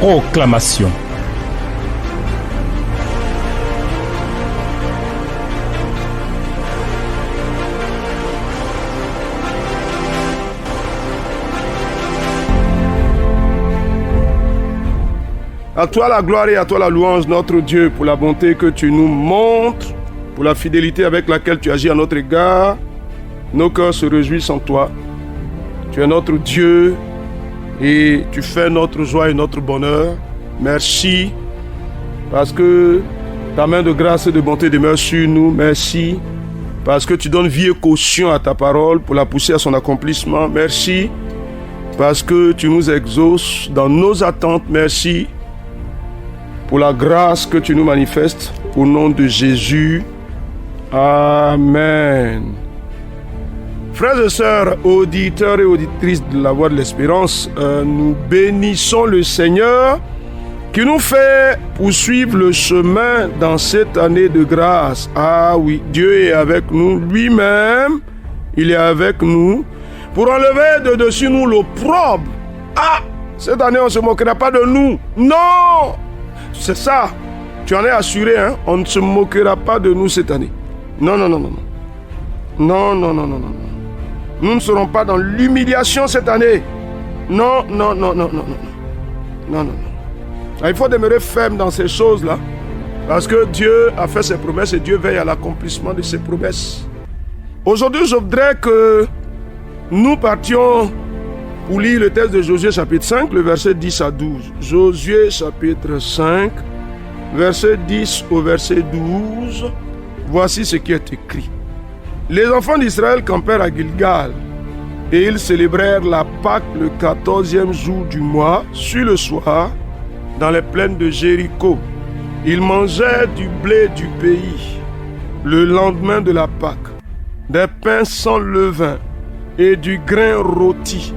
Proclamation. À toi la gloire et à toi la louange, notre Dieu, pour la bonté que tu nous montres, pour la fidélité avec laquelle tu agis à notre égard. Nos cœurs se réjouissent en toi. Tu es notre Dieu et tu fais notre joie et notre bonheur. Merci parce que ta main de grâce et de bonté demeure sur nous. Merci parce que tu donnes vie et caution à ta parole pour la pousser à son accomplissement. Merci parce que tu nous exauces dans nos attentes. Merci pour la grâce que tu nous manifestes, au nom de Jésus. Amen. Frères et sœurs, auditeurs et auditrices de la Voix de l'Espérance, nous bénissons le Seigneur qui nous fait poursuivre le chemin dans cette année de grâce. Ah oui, Dieu est avec nous, lui-même, il est avec nous pour enlever de dessus nous l'opprobre. Ah, cette année on ne se moquera pas de nous. Non! C'est ça, tu en es assuré, hein? On ne se moquera pas de nous cette année. Non, non, non, non. Non, non, non, non, non. Nous ne serons pas dans l'humiliation cette année. Non, non, non, non, non, non. Non, non, non. Il faut demeurer ferme dans ces choses-là. Parce que Dieu a fait ses promesses et Dieu veille à l'accomplissement de ses promesses. Aujourd'hui, je voudrais que nous partions pour lire le texte de Josué chapitre 5, le verset 10 à 12. Josué chapitre 5, verset 10 au verset 12. Voici ce qui est écrit. Les enfants d'Israël campèrent à Gilgal et ils célébrèrent la Pâque le 14e jour du mois, sur le soir, dans les plaines de Jéricho. Ils mangeaient du blé du pays le lendemain de la Pâque, des pains sans levain et du grain rôti.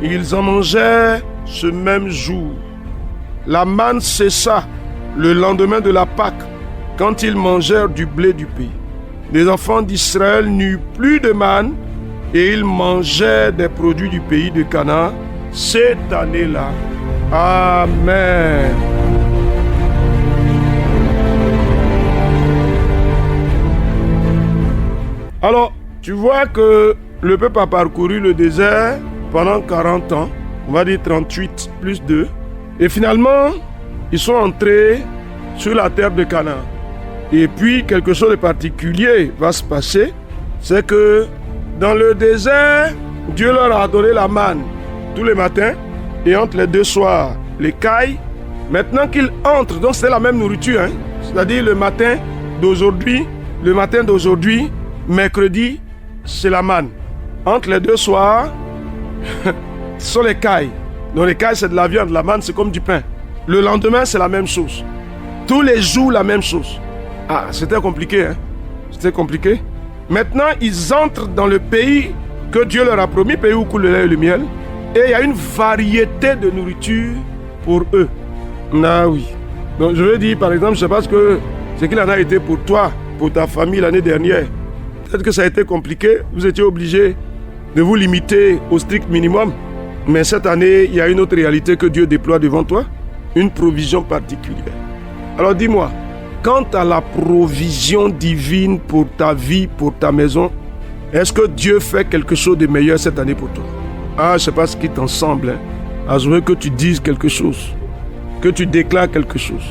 Ils en mangeaient ce même jour. La manne cessa le lendemain de la Pâque, quand ils mangèrent du blé du pays. Les enfants d'Israël n'eurent plus de manne et ils mangeaient des produits du pays de Canaan cette année-là. Amen. Alors, tu vois que le peuple a parcouru le désert pendant 40 ans, on va dire 38 plus 2, et finalement, ils sont entrés sur la terre de Canaan. Et puis, quelque chose de particulier va se passer, c'est que dans le désert, Dieu leur a donné la manne tous les matins, et entre les deux soirs, les cailles. Maintenant qu'ils entrent, donc c'est la même nourriture, hein? C'est-à-dire le matin d'aujourd'hui, mercredi, c'est la manne. Entre les deux soirs, ce sont les cailles. Donc les cailles, c'est de la viande, la manne, c'est comme du pain. Le lendemain, c'est la même chose. Tous les jours, la même chose. Ah, c'était compliqué, hein? C'était compliqué. Maintenant, ils entrent dans le pays que Dieu leur a promis, pays où coule le lait et le miel. Et il y a une variété de nourriture pour eux. Ah oui. Donc je veux dire, par exemple, je ne sais pas ce qu'il en a été pour toi, pour ta famille l'année dernière. Peut-être que ça a été compliqué. Vous étiez obligé de vous limiter au strict minimum. Mais cette année, il y a une autre réalité que Dieu déploie devant toi. Une provision particulière. Alors dis-moi, quant à la provision divine pour ta vie, pour ta maison, est-ce que Dieu fait quelque chose de meilleur cette année pour toi? Ah, je ne sais pas ce qui t'en semble. Hein? Ah, je veux que tu dises quelque chose, que tu déclares quelque chose.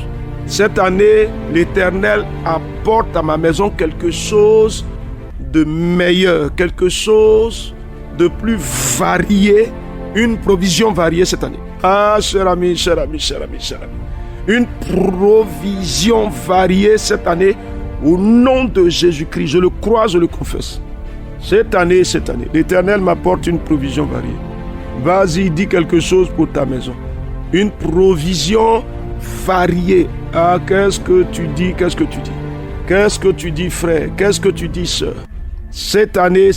Cette année, l'Éternel apporte à ma maison quelque chose de meilleur, quelque chose de plus varié, une provision variée cette année. Ah, cher ami, cher ami, cher ami, cher ami. Une provision variée cette année au nom de Jésus-Christ. Je le crois, je le confesse. Cette année, l'Éternel m'apporte une provision variée. Vas-y, dis quelque chose pour ta maison. Une provision variée. Ah, qu'est-ce que tu dis? Qu'est-ce que tu dis? Qu'est-ce que tu dis, frère? Qu'est-ce que tu dis, sœur? Cette année,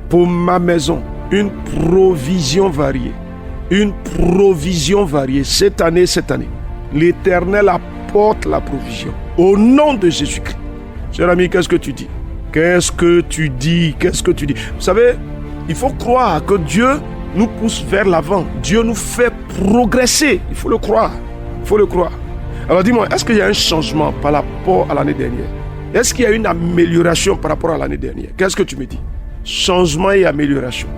pour ma maison, une provision variée. Une provision variée. Cette année. L'Éternel apporte la provision. Au nom de Jésus-Christ. Cher ami, qu'est-ce que tu dis? Qu'est-ce que tu dis? Qu'est-ce que tu dis? Vous savez, il faut croire que Dieu nous pousse vers l'avant. Dieu nous fait progresser. Il faut le croire. Il faut le croire. Alors dis-moi, est-ce qu'il y a un changement par rapport à l'année dernière? Est-ce qu'il y a une amélioration par rapport à l'année dernière? Qu'est-ce que tu me dis? Changement et amélioration.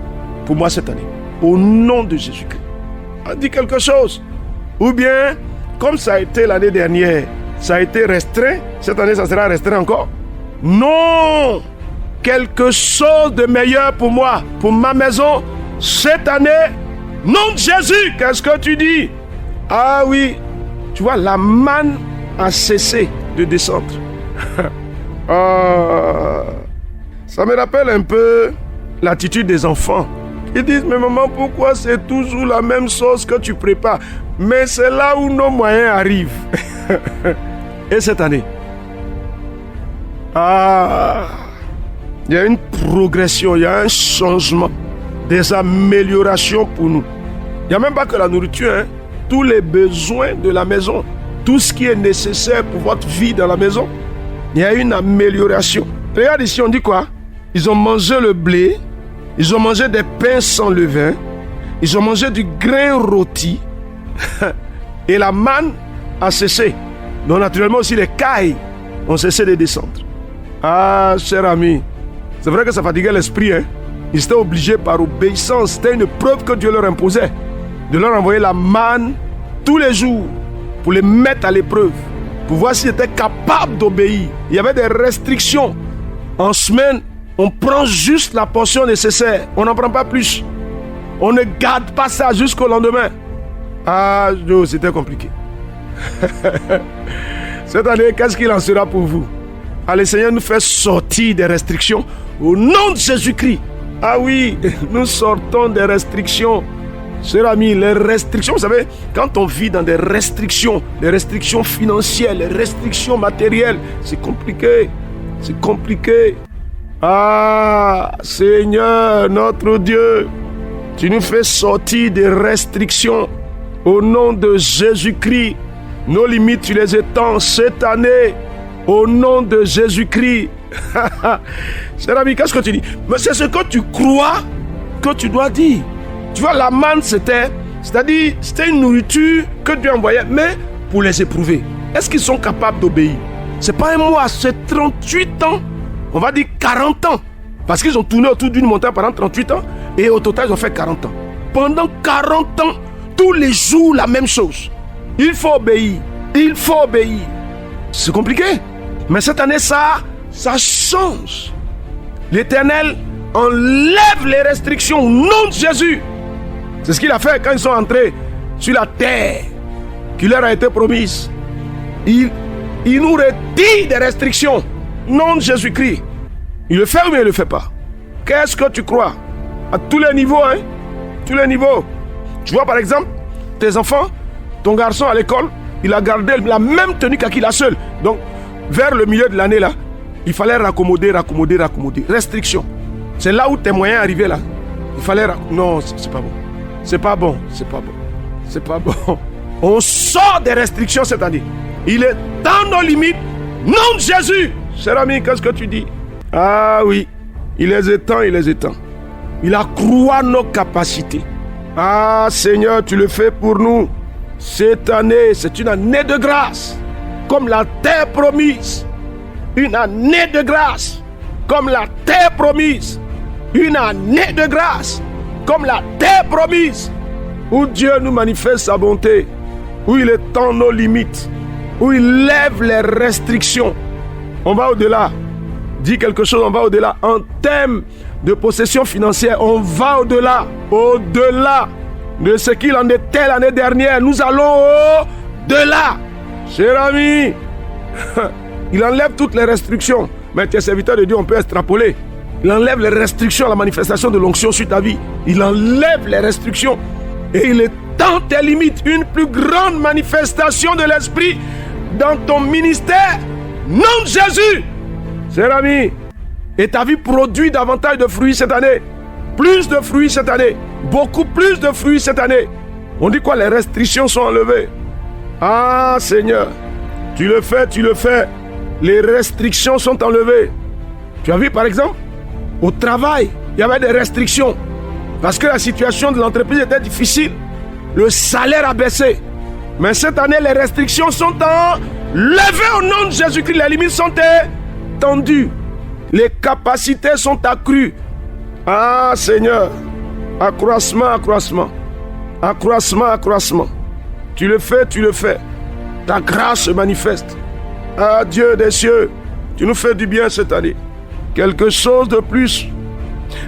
Pour moi cette année. Au nom de Jésus-Christ. Dis quelque chose. Ou bien, comme ça a été l'année dernière, ça a été restreint, cette année ça sera restreint encore? Non! Quelque chose de meilleur pour moi, pour ma maison, cette année. Nom de Jésus, qu'est-ce que tu dis? Ah oui, tu vois, la manne a cessé de descendre. Ça me rappelle un peu l'attitude des enfants. Ils disent, mais maman, pourquoi c'est toujours la même chose que tu prépares? Mais c'est là où nos moyens arrivent. Et cette année, il y a une progression, il y a un changement, des améliorations pour nous. Il n'y a même pas que la nourriture, hein. Tous les besoins de la maison, tout ce qui est nécessaire pour votre vie dans la maison, il y a une amélioration. Regarde ici, on dit quoi? Ils ont mangé le blé, ils ont mangé des pains sans levain, ils ont mangé du grain rôti, et la manne a cessé. Donc naturellement aussi les cailles ont cessé de descendre. Ah, cher ami, c'est vrai que ça fatiguait l'esprit, hein? Ils étaient obligés par obéissance, c'était une preuve que Dieu leur imposait, de leur envoyer la manne tous les jours pour les mettre à l'épreuve, pour voir s'ils étaient capables d'obéir. Il y avait des restrictions. En semaine, on prend juste la portion nécessaire, on n'en prend pas plus. On ne garde pas ça jusqu'au lendemain. Ah, c'était compliqué. Cette année, qu'est-ce qu'il en sera pour vous? Le Seigneur nous fait sortir des restrictions au nom de Jésus-Christ. Ah oui, nous sortons des restrictions. Chers amis, les restrictions, vous savez, quand on vit dans des restrictions, les restrictions financières, les restrictions matérielles, c'est compliqué. C'est compliqué. Ah, Seigneur, notre Dieu, tu nous fais sortir des restrictions au nom de Jésus-Christ. Nos limites, tu les étends cette année. Au nom de Jésus-Christ. Cher ami, qu'est-ce que tu dis? Mais c'est ce que tu crois que tu dois dire. Tu vois, la manne, c'est-à-dire, c'était une nourriture que Dieu envoyait, mais pour les éprouver. Est-ce qu'ils sont capables d'obéir? C'est pas un mois, c'est 38 ans. On va dire 40 ans. Parce qu'ils ont tourné autour d'une montagne pendant 38 ans, et au total, ils ont fait 40 ans. Pendant 40 ans, tous les jours, la même chose. Il faut obéir. Il faut obéir. C'est compliqué. Mais cette année, ça change. L'Éternel enlève les restrictions au nom de Jésus. C'est ce qu'il a fait quand ils sont entrés sur la terre qui leur a été promise. Il nous retire des restrictions au nom de Jésus-Christ. Il le fait ou bien il ne le fait pas? Qu'est-ce que tu crois? À tous les niveaux, hein? Tous les niveaux. Tu vois par exemple, tes enfants, ton garçon à l'école, il a gardé la même tenue qu'Aki la seule. Donc, vers le milieu de l'année là, il fallait raccommoder. Restriction. C'est là où tes moyens arrivaient là. Il fallait non, c'est pas bon. C'est pas bon. C'est pas bon. On sort des restrictions cette année. Il est dans nos limites. Nom de Jésus. Cher ami, qu'est-ce que tu dis? Ah oui, il les étend. Il accroît nos capacités. Ah Seigneur, tu le fais pour nous. Cette année, c'est une année de grâce, comme la terre promise. Une année de grâce, comme la terre promise. Une année de grâce, comme la terre promise, où Dieu nous manifeste sa bonté, où il étend nos limites, où il lève les restrictions. On va au-delà. Dis quelque chose, on va au-delà. En termes de possession financière, on va au-delà. Au-delà de ce qu'il en était l'année dernière. Nous allons au-delà. Cher ami, il enlève toutes les restrictions. Mais tu es serviteur de Dieu, on peut extrapoler. Il enlève les restrictions à la manifestation de l'onction sur ta vie. Il enlève les restrictions. Et il étend tes limites. Une plus grande manifestation de l'Esprit dans ton ministère. Nom de Jésus. Cher ami, et ta vie produit davantage de fruits cette année. Plus de fruits cette année. Beaucoup plus de fruits cette année. On dit quoi? Les restrictions sont enlevées. Ah Seigneur, tu le fais. Les restrictions sont enlevées. Tu as vu par exemple, au travail, il y avait des restrictions. Parce que la situation de l'entreprise était difficile. Le salaire a baissé. Mais cette année, les restrictions sont enlevées au nom de Jésus-Christ. Les limites sont étendues. Les capacités sont accrues. Ah Seigneur, accroissement, accroissement. Accroissement, accroissement. Tu le fais, tu le fais. Ta grâce se manifeste. Ah Dieu des cieux, tu nous fais du bien cette année. Quelque chose de plus.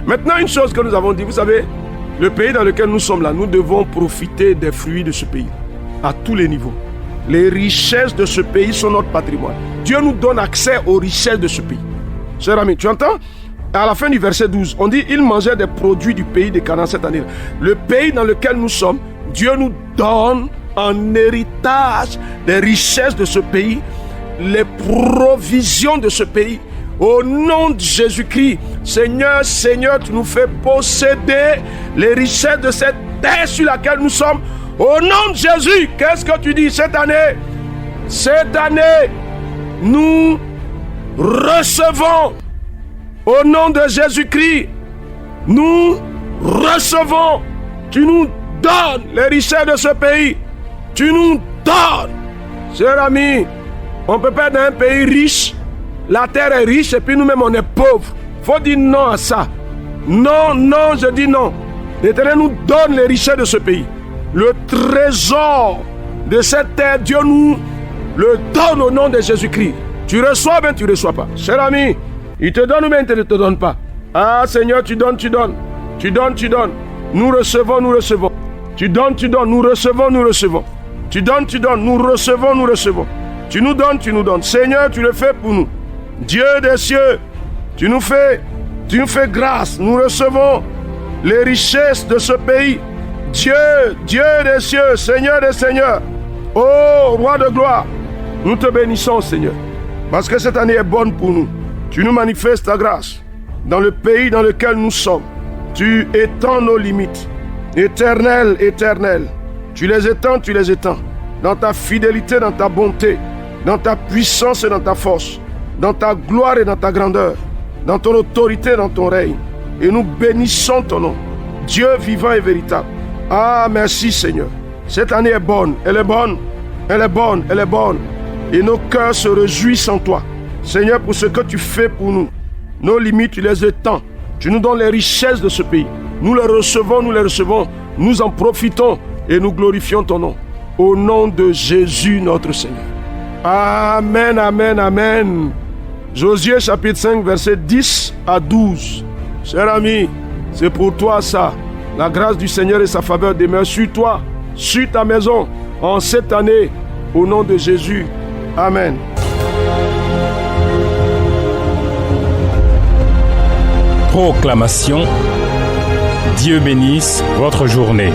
Maintenant, une chose que nous avons dit, vous savez, le pays dans lequel nous sommes là, nous devons profiter des fruits de ce pays. À tous les niveaux. Les richesses de ce pays sont notre patrimoine. Dieu nous donne accès aux richesses de ce pays. Cher ami, tu entends? À la fin du verset 12, on dit, ils mangeaient des produits du pays de Canaan cette année. Le pays dans lequel nous sommes, Dieu nous donne en héritage des richesses de ce pays, les provisions de ce pays. Au nom de Jésus-Christ, Seigneur, Seigneur, tu nous fais posséder les richesses de cette terre sur laquelle nous sommes. Au nom de Jésus, qu'est-ce que tu dis cette année? Cette année, nous recevons, au nom de Jésus-Christ, nous recevons, tu nous donnes les richesses de ce pays. Tu nous donnes. Cher ami, on ne peut pas être dans un pays riche, la terre est riche et puis nous-mêmes on est pauvres. Il faut dire non à ça. Non, non, je dis non. L'Éternel nous donne les richesses de ce pays. Le trésor de cette terre, Dieu nous le donne au nom de Jésus-Christ. Tu reçois, bien tu ne reçois pas. Cher ami, il te donne ou bien il ne te donne pas. Ah Seigneur, tu donnes, tu donnes. Tu donnes, tu donnes. Nous recevons, nous recevons. Tu donnes, tu donnes. Nous recevons, nous recevons. Tu donnes, tu donnes. Nous recevons, nous recevons. Tu nous donnes, tu nous donnes. Seigneur, tu le fais pour nous. Dieu des cieux, tu nous fais grâce. Nous recevons les richesses de ce pays. Dieu, Dieu des cieux, Seigneur des seigneurs, ô roi de gloire, nous te bénissons, Seigneur, parce que cette année est bonne pour nous. Tu nous manifestes ta grâce dans le pays dans lequel nous sommes. Tu étends nos limites. Éternel, éternel, tu les étends, dans ta fidélité, dans ta bonté, dans ta puissance et dans ta force, dans ta gloire et dans ta grandeur, dans ton autorité, dans ton règne. Et nous bénissons ton nom, Dieu vivant et véritable. Ah, merci Seigneur. Cette année est bonne, elle est bonne, elle est bonne, elle est bonne. Et nos cœurs se réjouissent en toi. Seigneur, pour ce que tu fais pour nous. Nos limites, tu les étends. Tu nous donnes les richesses de ce pays. Nous les recevons, nous en profitons et nous glorifions ton nom. Au nom de Jésus notre Seigneur. Amen, amen, amen. Josué chapitre 5, verset 10 à 12. Cher ami, c'est pour toi ça. La grâce du Seigneur et sa faveur demeurent sur toi, sur ta maison, en cette année, au nom de Jésus. Amen. Proclamation. Dieu bénisse votre journée.